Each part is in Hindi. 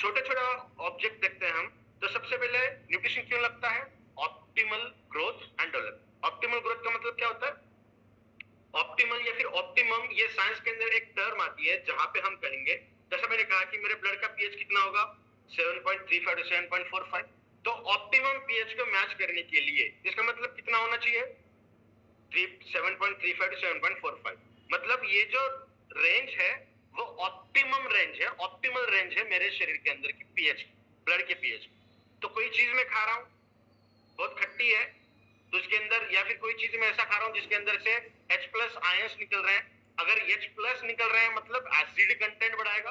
छोटे छोटा ऑब्जेक्ट देखते हैं हम, तो सबसे पहले न्यूट्रिशन क्यों लगता है? Optimal growth and development. Optimal growth का मतलब क्या होता है? ऑप्टिमल या फिर ऑप्टिमम, ये साइंस के अंदर एक टर्म आती है जहां पे हम कहेंगे, जैसा मैंने कहा कि मेरे ब्लड का पीएच कितना होगा, 7.35 टू 7.45। तो ऑप्टिमम पीएच को मैच करने के लिए इसका मतलब कितना होना चाहिए? 7.35 टू 7.45। मतलब ये जो रेंज है वो ऑप्टिमम रेंज है, ऑप्टिमल रेंज है मेरे शरीर के अंदर की पीएच, ब्लड के पीएच। तो कोई चीज मैं खा रहा हूं बहुत खट्टी है, तो उसके अंदर, या फिर कोई चीज मैं ऐसा खा रहा हूं जिसके अंदर से H+ आयंस निकल रहे हैं, अगर H+ निकल रहे हैं मतलब एसिड कंटेंट बढ़ाएगा,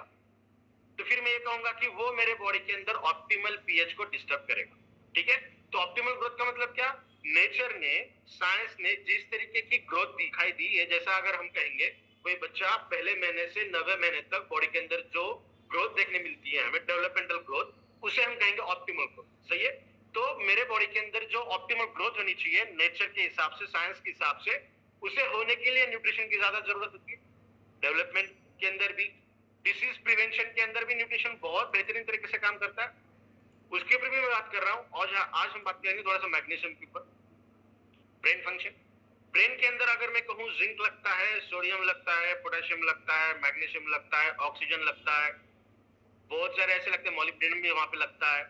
तो फिर मैं ये कहूंगा कि वो मेरे बॉडी के अंदर ऑप्टिमल पीएच को डिस्टर्ब करेगा। ठीक है, तो ऑप्टिमल ग्रोथ का मतलब क्या? नेचर ने, साइंस ने जिस तरीके की ग्रोथ दिखाई दी है, जैसा अगर हम कहेंगे कोई बच्चा पहले महीने से 90 महीने तक बॉडी के अंदर जो ग्रोथ देखने मिलती है हमें, डेवलपमेंटल ग्रोथ, उसे हम कहेंगे ऑप्टिमल ग्रोथ। सही है? तो मेरे बॉडी के अंदर जो ऑप्टिमल ग्रोथ होनी चाहिए नेचर के हिसाब से, साइंस के हिसाब से, उसे होने के लिए न्यूट्रिशन की ज्यादा जरूरत होती है। डेवलपमेंट के अंदर भी, डिसीज प्रिवेंशन के अंदर भी न्यूट्रिशन बहुत बेहतरीन तरीके से काम करता है। उसके ऊपर भी मैं बात कर रहा हूं। और आज हम बात करेंगे थोड़ा सा मैग्नीशियम के ऊपर। ब्रेन फंक्शन, ब्रेन के अंदर अगर मैं कहूं जिंक लगता है, सोडियम लगता है, पोटेशियम लगता है, मैग्नीशियम लगता है, ऑक्सीजन लगता है, बहुत सारे ऐसे लगते हैं, मॉलिब्डेनम भी वहां पे लगता है,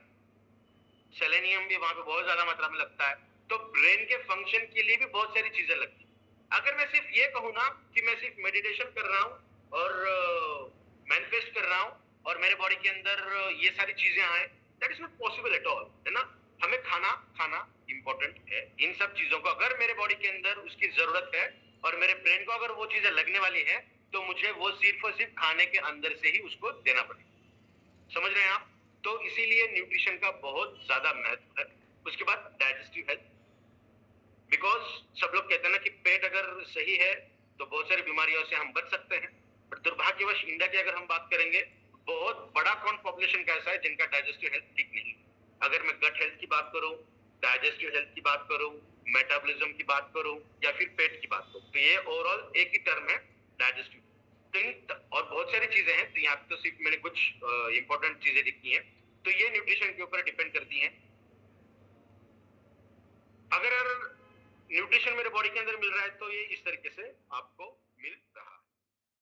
सेलेनियम भी वहां पे बहुत ज्यादा मात्रा में लगता है। तो ब्रेन के फंक्शन के लिए भी बहुत सारी चीजें लगती है। अगर मैं सिर्फ ये कहूँ ना कि मैं सिर्फ मेडिटेशन कर रहा हूँ और मैनिफेस्ट कर रहा हूँ और मेरे बॉडी के अंदर ये सारी चीजें आए, that is not possible at all, है ना। हमें खाना खाना इंपॉर्टेंट है। इन सब चीजों को अगर मेरे बॉडी के अंदर उसकी जरूरत है और मेरे ब्रेन को अगर वो चीजें लगने वाली है, तो मुझे वो सिर्फ और सिर्फ खाने के अंदर से ही उसको देना पड़ेगा। समझ रहे हैं आप? तो इसीलिए न्यूट्रिशन का बहुत ज्यादा महत्व है। उसके बाद डाइजेस्टिव हेल्थ, बिकॉज सब लोग कहते हैं ना कि पेट अगर सही है तो बहुत सारी बीमारियों से हम बच सकते हैं। बट दुर्भाग्यवश इंडिया की अगर हम बात करेंगे, बहुत बड़ा कौन पॉपुलेशन का ऐसा है जिनका डाइजेस्टिव हेल्थ ठीक नहीं। अगर मैं गट हेल्थ की बात करूं, डाइजेस्टिव हेल्थ की बात करूं, मेटाबॉलिज्म की बात करूं, या फिर पेट की बात करूं, तो ये ओवरऑल एक ही टर्म है, डाइजेस्टिव। और बहुत सारी चीजें हैं, तो यहाँ पे तो सिर्फ मैंने कुछ इंपॉर्टेंट चीजें लिखी हैं। तो ये न्यूट्रिशन के ऊपर डिपेंड करती हैं। अगर न्यूट्रिशन मेरे बॉडी के अंदर मिल रहा है तो ये इस तरीके से आपको मिल रहा है।